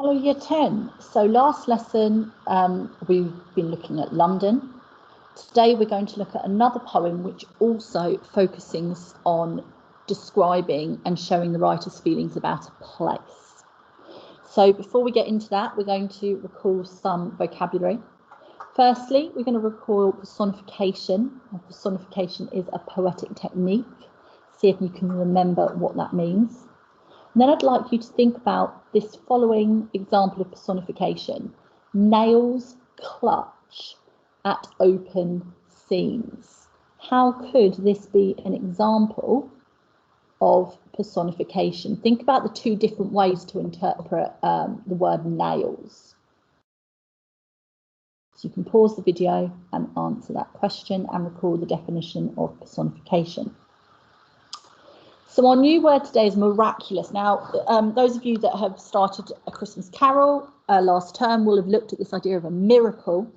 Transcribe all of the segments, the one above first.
Hello, Year 10. So last lesson, we've been looking at London. Today we're going to look at another poem which also focuses on describing and showing the writer's feelings about a place. So before we get into that, we're going to recall some vocabulary. Firstly, we're going to recall personification. Personification is a poetic technique. See if you can remember what that means. And then I'd like you to think about this following example of personification. Nails clutch at open seams. How could this be an example of personification? Think about the two different ways to interpret the word nails. So you can pause the video and answer that question and recall the definition of personification. So our new word today is miraculous. Now, those of you that have started A Christmas Carol last term will have looked at this idea of a miracle.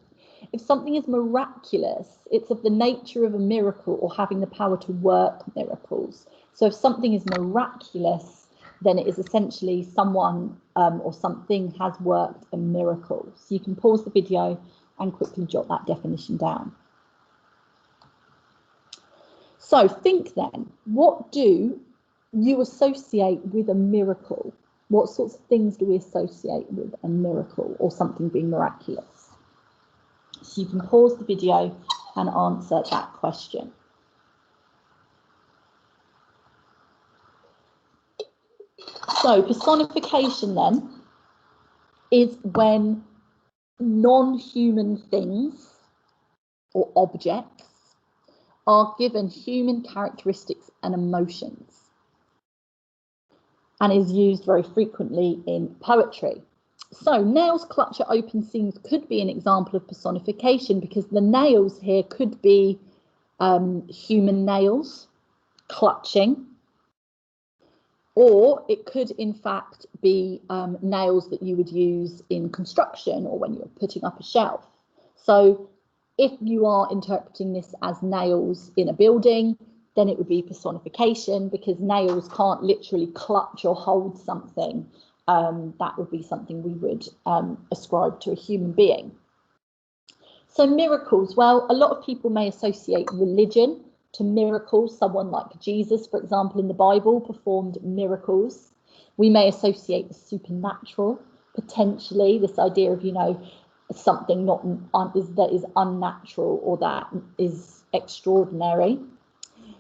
If something is miraculous, it's of the nature of a miracle or having the power to work miracles. So if something is miraculous, then it is essentially someone or something has worked a miracle. So you can pause the video and quickly jot that definition down. So think then, what do you associate with a miracle? What sorts of things do we associate with a miracle or something being miraculous? So you can pause the video and answer that question. So personification then is when non-human things or objects are given human characteristics and emotions and is used very frequently in poetry. So nails clutch at open seams could be an example of personification because the nails here could be human nails clutching, or it could in fact be nails that you would use in construction or when you're putting up a shelf. So if you are interpreting this as nails in a building, then it would be personification because nails can't literally clutch or hold something. That would be something we would ascribe to a human being. So miracles, well, a lot of people may associate religion to miracles. Someone like Jesus, for example, in the Bible performed miracles. We may associate the supernatural, potentially, this idea of, something that is unnatural or that is extraordinary.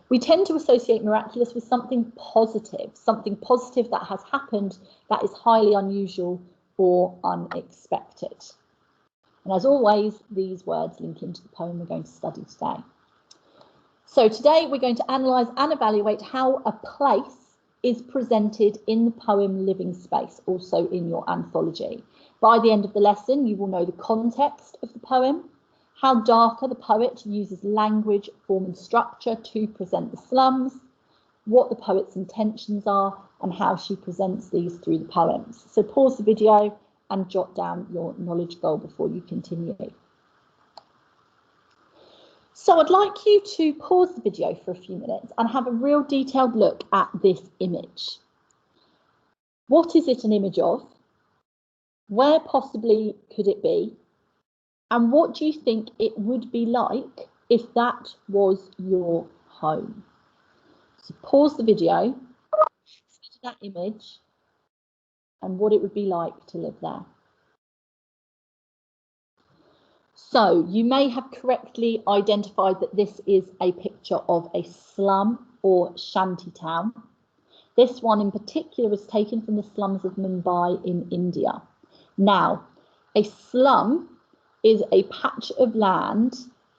We tend to associate miraculous with something positive that has happened that is highly unusual or unexpected. And as always, these words link into the poem we're going to study today. So today we're going to analyse and evaluate how a place is presented in the poem Living Space, also in your anthology. By the end of the lesson, you will know the context of the poem, how Dharker, the poet, uses language, form and structure to present the slums, what the poet's intentions are, and how she presents these through the poems. So pause the video and jot down your knowledge goal before you continue. So I'd like you to pause the video for a few minutes and have a real detailed look at this image. What is it an image of? Where possibly could it be? And what do you think it would be like if that was your home? So pause the video, consider that image and what it would be like to live there. So you may have correctly identified that this is a picture of a slum or shanty town. This one in particular is taken from the slums of Mumbai in India. Now, a slum is a patch of land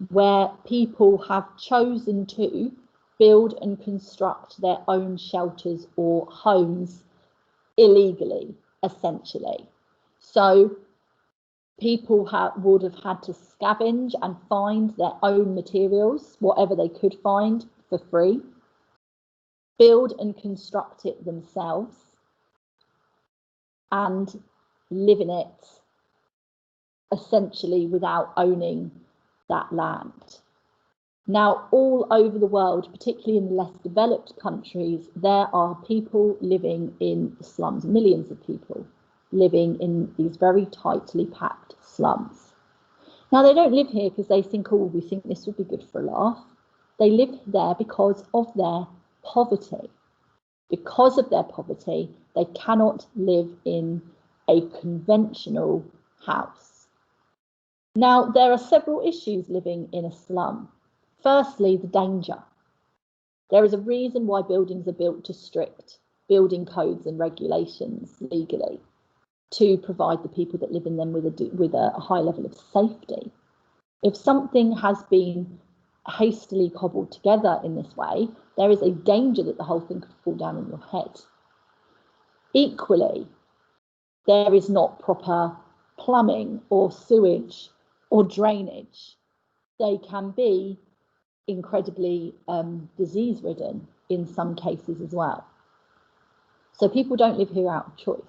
where people have chosen to build and construct their own shelters or homes illegally, essentially. So people would have had to scavenge and find their own materials, whatever they could find, for free, build and construct it themselves, and live in it essentially without owning that land. Now, all over the world, particularly in the less developed countries, there are people living in the slums, millions of people living in these very tightly packed slums. Now, they don't live here because they think, oh, we think this would be good for a laugh. They live there because of their poverty. Because of their poverty, they cannot live in a conventional house. Now, there are several issues living in a slum. Firstly, the danger. There is a reason why buildings are built to strict building codes and regulations legally, to provide the people that live in them with a high level of safety. If something has been hastily cobbled together in this way, there is a danger that the whole thing could fall down on your head. Equally, there is not proper plumbing or sewage or drainage. They can be incredibly disease-ridden in some cases as well. So people don't live here out of choice.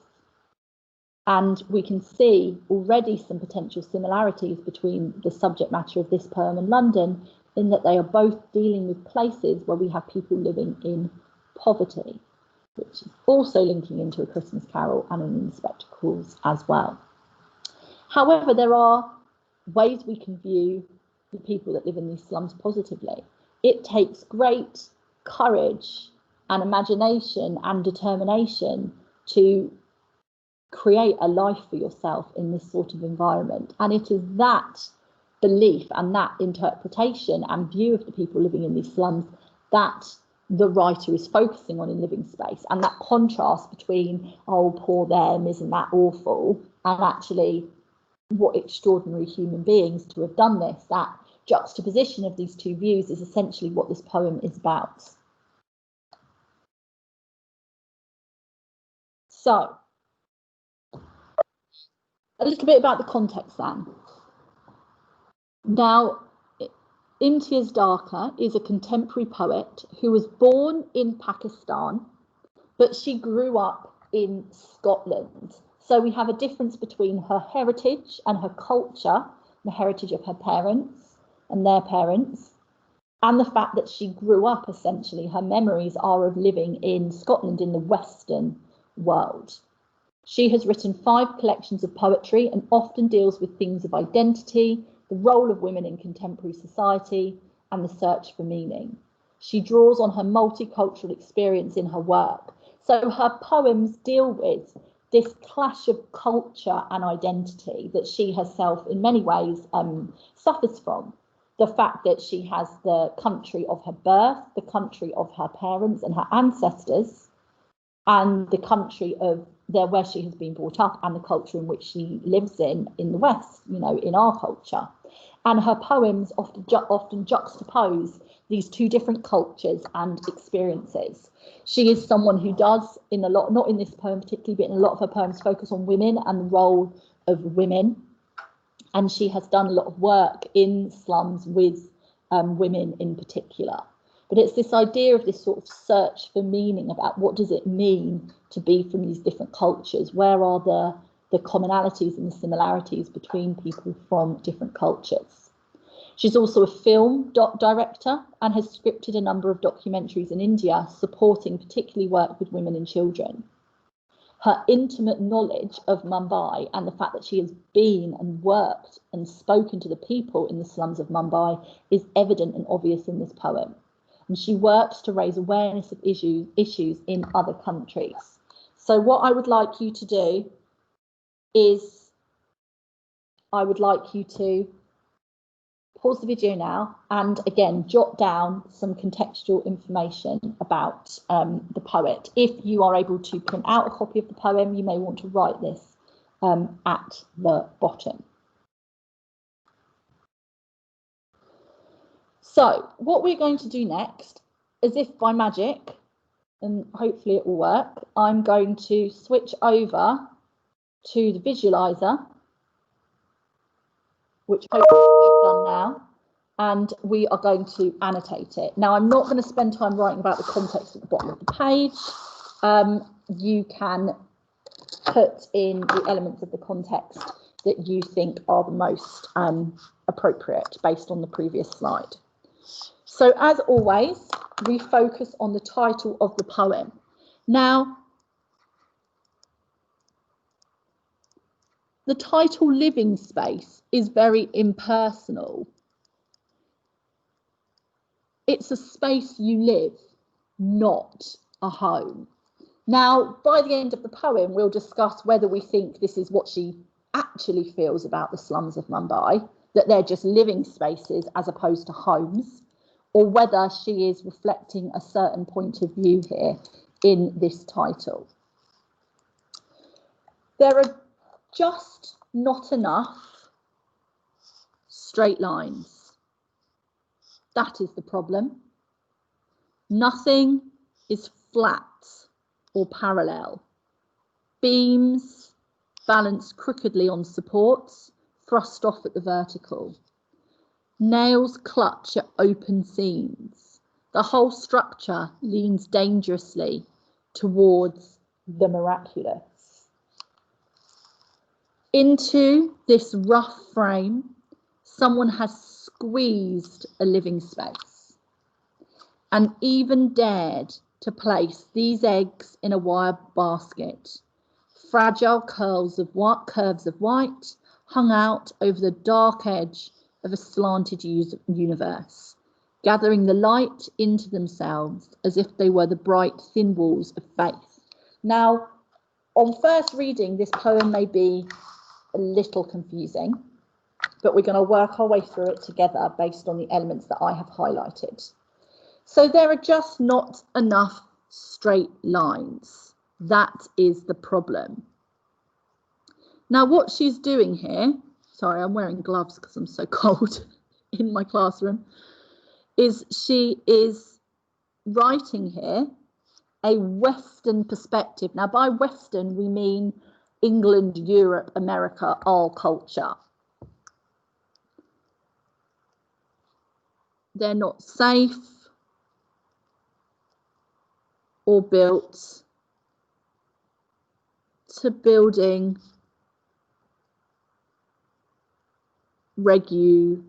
And we can see already some potential similarities between the subject matter of this poem and London, in that they are both dealing with places where we have people living in poverty, which is also linking into A Christmas Carol and In the Spectacles as well. However, there are ways we can view the people that live in these slums positively. It takes great courage and imagination and determination to create a life for yourself in this sort of environment. And it is that belief and that interpretation and view of the people living in these slums that the writer is focusing on in Living Space, and that contrast between, oh, poor them, isn't that awful, and actually what extraordinary human beings to have done this. That juxtaposition of these two views is essentially what this poem is about. So, a little bit about the context then. Now, Imtiaz Dharker is a contemporary poet who was born in Pakistan, but she grew up in Scotland. So we have a difference between her heritage and her culture, the heritage of her parents and their parents, and the fact that she grew up, essentially, her memories are of living in Scotland in the Western world. She has written 5 collections of poetry and often deals with themes of identity, the role of women in contemporary society, and the search for meaning. She draws on her multicultural experience in her work. So her poems deal with this clash of culture and identity that she herself, in many ways, suffers from. The fact that she has the country of her birth, the country of her parents and her ancestors, and the country of where she has been brought up, and the culture in which she lives in the West, you know, in our culture. And her poems often juxtapose these two different cultures and experiences. She is someone who does, in a lot, not in this poem particularly, but in a lot of her poems, focus on women and the role of women. And she has done a lot of work in slums with women in particular. But it's this idea of this sort of search for meaning about what does it mean to be from these different cultures? Where are the commonalities and the similarities between people from different cultures? She's also a film director and has scripted a number of documentaries in India supporting particularly work with women and children. Her intimate knowledge of Mumbai and the fact that she has been and worked and spoken to the people in the slums of Mumbai is evident and obvious in this poem. And she works to raise awareness of issues in other countries. So what I would like you to do is I would like you to pause the video now and again jot down some contextual information about the poet. If you are able to print out a copy of the poem, you may want to write this at the bottom. So what we're going to do next, as if by magic, and hopefully it will work, I'm going to switch over to the visualizer, which hopefully I've done now, and we are going to annotate it. Now, I'm not going to spend time writing about the context at the bottom of the page. You can put in the elements of the context that you think are the most appropriate based on the previous slide. So as always, we focus on the title of the poem. Now, the title living space is very impersonal. It's a space you live, not a home. Now, by the end of the poem, we'll discuss whether we think this is what she actually feels about the slums of Mumbai, that they're just living spaces as opposed to homes, or whether she is reflecting a certain point of view here in this title. There are just not enough straight lines. That is the problem. Nothing is flat or parallel. Beams balance crookedly on supports, thrust off at the vertical. Nails clutch at open seams. The whole structure leans dangerously towards the miraculous. Into this rough frame, someone has squeezed a living space and even dared to place these eggs in a wire basket. Fragile curves of white hung out over the dark edge of a slanted universe, gathering the light into themselves as if they were the bright thin walls of faith. Now, on first reading, this poem may be a little confusing, but we're going to work our way through it together based on the elements that I have highlighted. So there are just not enough straight lines. That is the problem. Now, what she's doing here, sorry, I'm wearing gloves because I'm so cold in my classroom, is she is writing here a Western perspective. Now, by Western, we mean England, Europe, America, our culture. They're not safe or built to building regulations.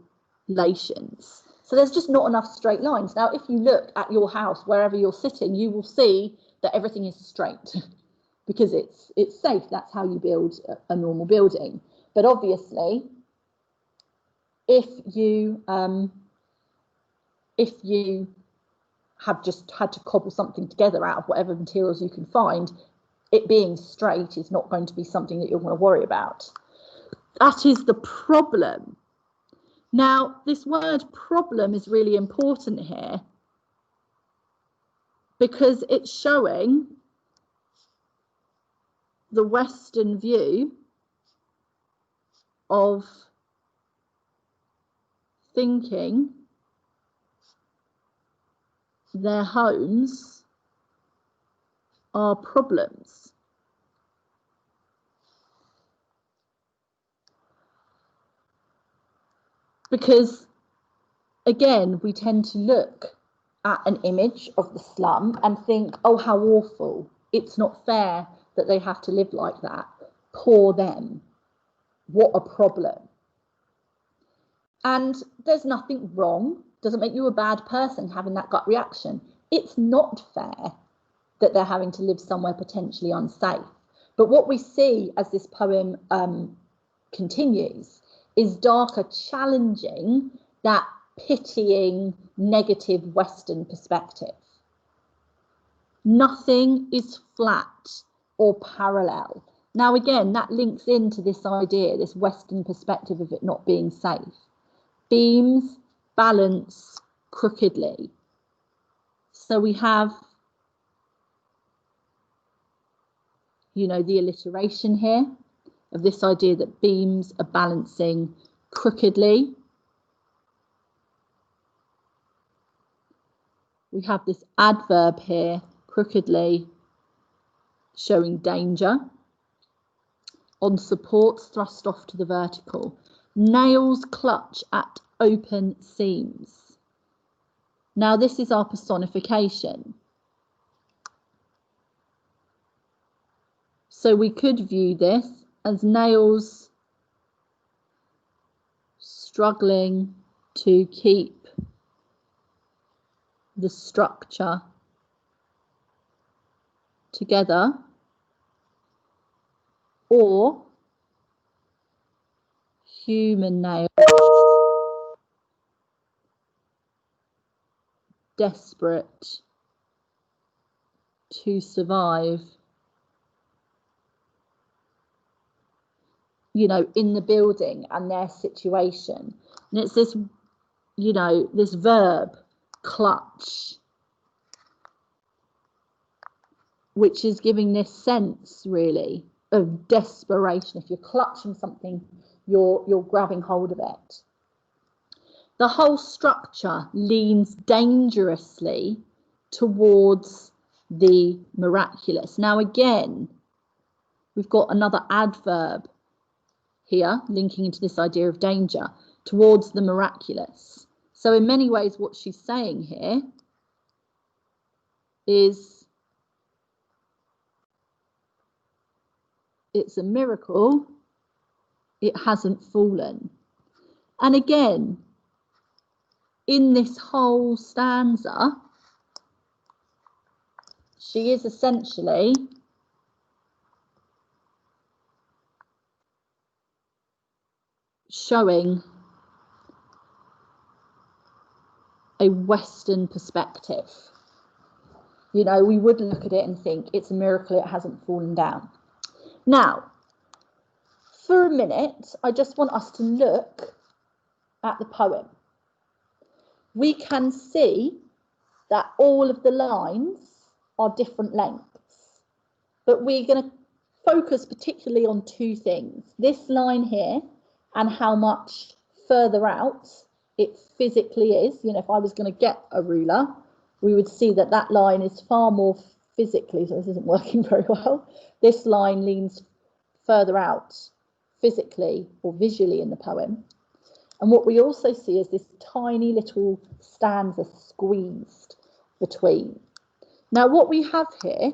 So there's just not enough straight lines. Now, if you look at your house, wherever you're sitting, you will see that everything is straight because it's safe. That's how you build a normal building. But obviously, if you have just had to cobble something together out of whatever materials you can find, it being straight is not going to be something that you're going to worry about. That is the problem. Now, this word problem is really important here because it's showing the Western view of thinking their homes are problems. Because, again, we tend to look at an image of the slum and think, oh, how awful. It's not fair that they have to live like that. Poor them. What a problem. And there's nothing wrong. Doesn't make you a bad person having that gut reaction. It's not fair that they're having to live somewhere potentially unsafe. But what we see as this poem continues is Dharker challenging that pitying, negative Western perspective. Nothing is flat or parallel. Now, again, that links into this idea, this Western perspective of it not being safe. Beams balance crookedly. So we have, you know, the alliteration here of this idea that beams are balancing crookedly. We have this adverb here, crookedly, showing danger. On supports thrust off to the vertical. Nails clutch at open seams. Now this is our personification. So we could view this as nails struggling to keep the structure together, or human nails, desperate to survive, you know, in the building and their situation. And it's this, you know, this verb, clutch, which is giving this sense really of desperation. If you're clutching something, you're grabbing hold of it. The whole structure leans dangerously towards the miraculous. Now again, we've got another adverb here linking into this idea of danger, towards the miraculous. So in many ways what she's saying here is it's a miracle, it hasn't fallen. And again, in this whole stanza, she is essentially showing a Western perspective. You know, we would look at it and think it's a miracle it hasn't fallen down. Now, for a minute, I just want us to look at the poem. We can see that all of the lines are different lengths, but we're going to focus particularly on two things. This line here and how much further out it physically is. You know, if I was going to get a ruler, we would see that that line is far more physically, so this isn't working very well. This line leans further out physically or visually in the poem. And what we also see is this tiny little stanza squeezed between. Now, what we have here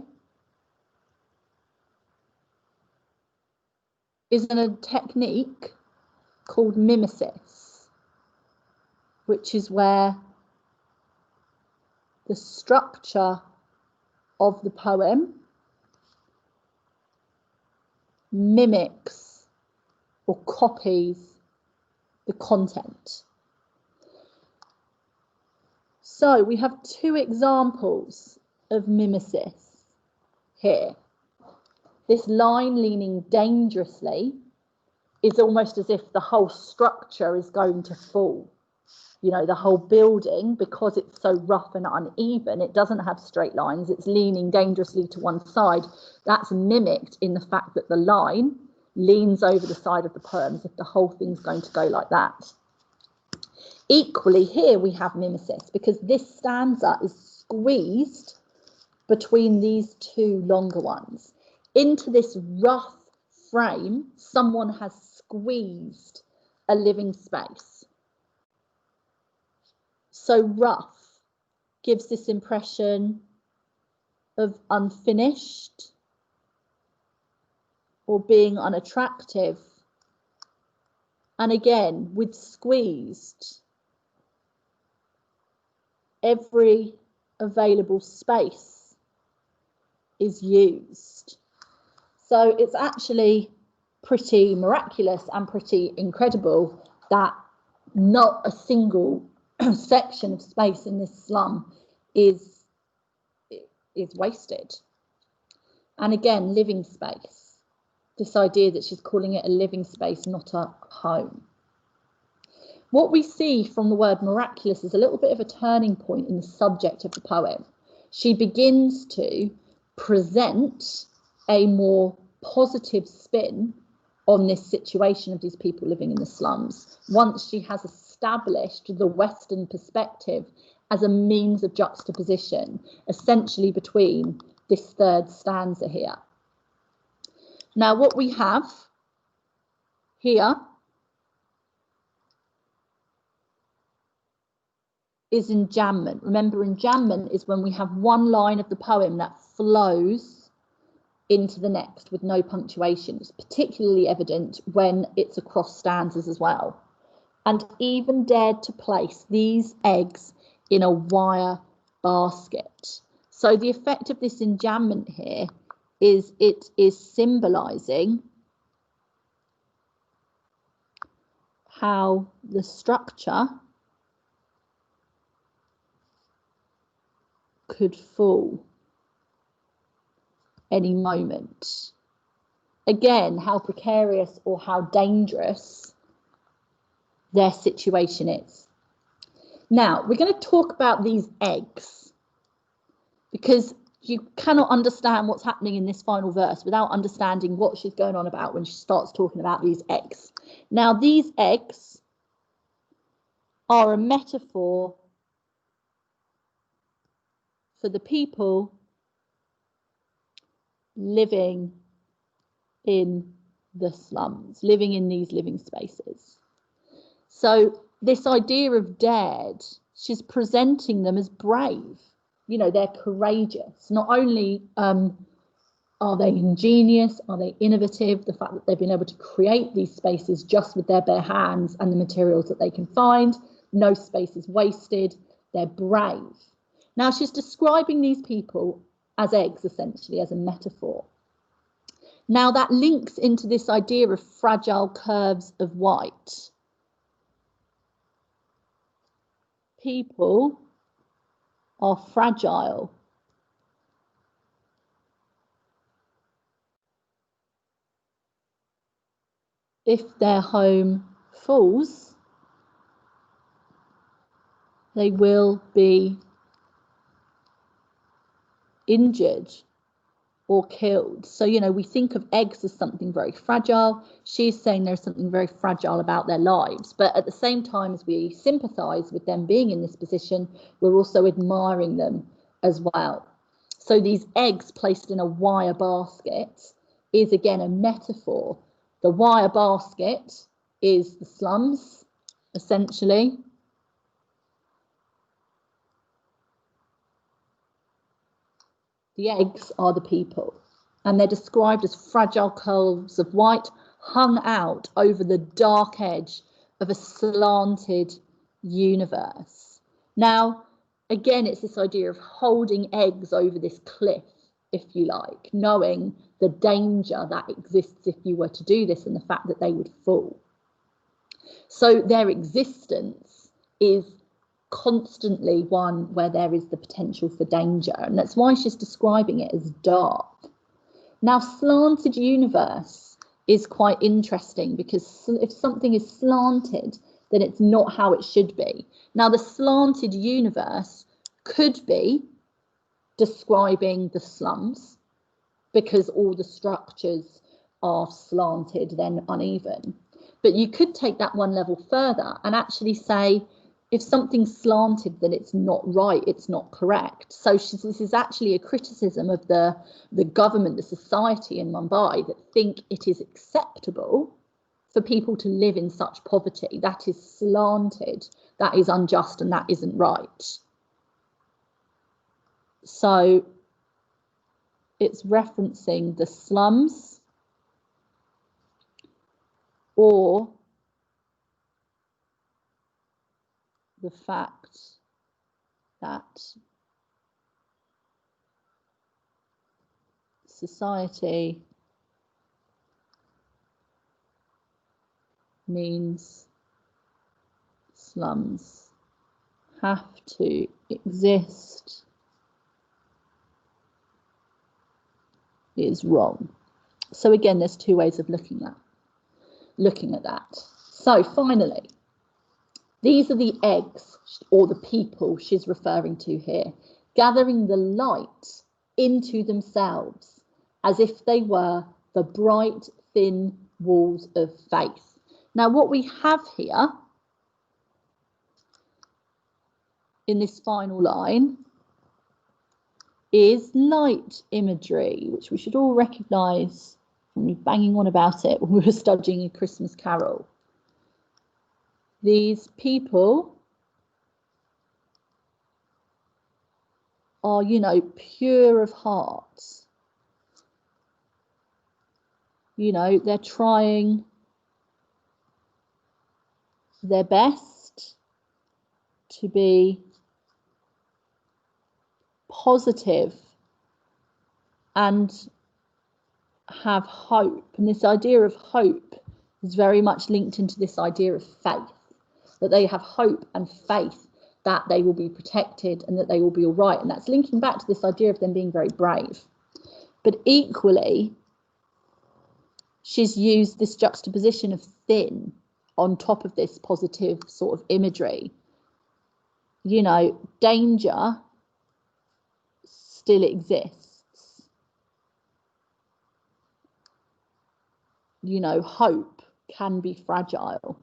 is a technique called Nemesis, which is where the structure of the poem mimics or copies the content. So we have two examples of mimesis here. This line leaning dangerously is almost as if the whole structure is going to fall. You know, the whole building, because it's so rough and uneven, it doesn't have straight lines, it's leaning dangerously to one side. That's mimicked in the fact that the line leans over the side of the poem as if the whole thing's going to go like that. Equally, here we have mimesis because this stanza is squeezed between these two longer ones. Into this rough frame, someone has squeezed a living space. So rough gives this impression of unfinished or being unattractive. And again, with squeezed, every available space is used. So it's actually pretty miraculous and pretty incredible that not a single section of space in this slum is wasted. And again, living space, this idea that she's calling it a living space, not a home. What we see from the word miraculous is a little bit of a turning point in the subject of the poem. She begins to present a more positive spin on this situation of these people living in the slums once she has established the Western perspective as a means of juxtaposition, essentially between this third stanza here. Now, what we have here is enjambment. Remember, enjambment is when we have one line of the poem that flows into the next with no punctuation. It's particularly evident when it's across stanzas as well. And even dared to place these eggs in a wire basket. So the effect of this enjambment here is it is symbolizing how the structure could fall any moment. Again, how precarious or how dangerous their situation is. Now, we're going to talk about these eggs, because you cannot understand what's happening in this final verse without understanding what she's going on about when she starts talking about these eggs. Now, these eggs are a metaphor for the people living in the slums, living in these living spaces. So this idea of dared, she's presenting them as brave. You know, they're courageous. Not only are they ingenious, are they innovative, the fact that they've been able to create these spaces just with their bare hands and the materials that they can find, no space is wasted, they're brave. Now she's describing these people as eggs, essentially, as a metaphor. Now that links into this idea of fragile curves of white. People are fragile. If their home falls, they will be injured or killed. So, you know, we think of eggs as something very fragile. She's saying there's something very fragile about their lives. But at the same time as we sympathise with them being in this position, we're also admiring them as well. So these eggs placed in a wire basket is again a metaphor. The wire basket is the slums, essentially. The eggs are the people, and they're described as fragile curves of white hung out over the dark edge of a slanted universe. Now, again, it's this idea of holding eggs over this cliff, if you like, knowing the danger that exists if you were to do this and the fact that they would fall. So their existence is constantly one where there is the potential for danger, and that's why she's describing it as dark. Now, slanted universe is quite interesting, because if something is slanted, then it's not how it should be. Now, the slanted universe could be describing the slums, because all the structures are slanted, then uneven. But you could take that one level further and actually say, if something's slanted, then it's not right, it's not correct. So this is actually a criticism of the government, the society in Mumbai, that think it is acceptable for people to live in such poverty. That is slanted, that is unjust, and that isn't right. So it's referencing the slums or the fact that society means slums have to exist is wrong. So again, there's two ways of looking at that. So finally, these are the eggs, or the people she's referring to here, gathering the light into themselves as if they were the bright, thin walls of faith. Now, what we have here in this final line is light imagery, which we should all recognise from me banging on about it when we were studying A Christmas Carol. These people are, you know, pure of heart. You know, they're trying their best to be positive and have hope. And this idea of hope is very much linked into this idea of faith, that they have hope and faith that they will be protected and that they will be all right. And that's linking back to this idea of them being very brave. But equally, she's used this juxtaposition of thin on top of this positive sort of imagery. You know, danger still exists. You know, hope can be fragile,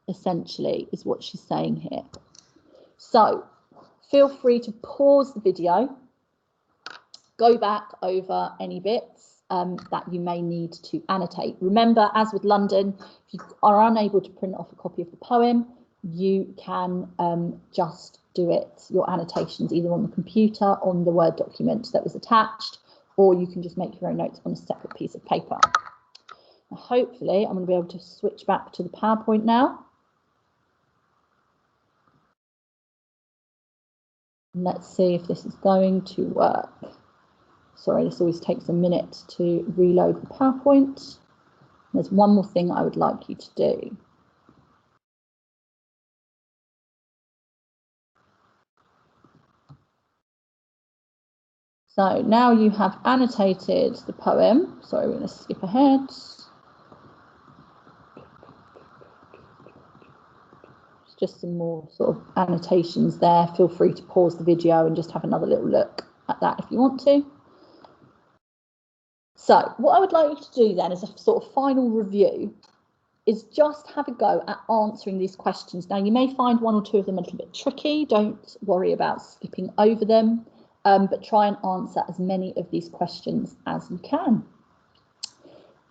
essentially, is what she's saying here. So feel free to pause the video, go back over any bits that you may need to annotate. Remember, as with London, if you are unable to print off a copy of the poem, you can just do it, your annotations, either on the computer, on the Word document that was attached, or you can just make your own notes on a separate piece of paper. Now, hopefully, I'm going to be able to switch back to the PowerPoint now. And let's see if this is going to work. Sorry, this always takes a minute to reload the PowerPoint. There's one more thing I would like you to do. So now you have annotated the poem. Sorry, we're going to skip ahead. Just some more sort of annotations there. Feel free to pause the video and just have another little look at that if you want to. So what I would like you to do then as a sort of final review is just have a go at answering these questions. Now, you may find one or two of them a little bit tricky. Don't worry about skipping over them, but try and answer as many of these questions as you can.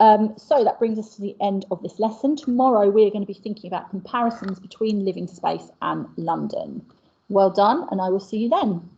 So that brings us to the end of this lesson. Tomorrow, we're going to be thinking about comparisons between living space and London. Well done, and I will see you then.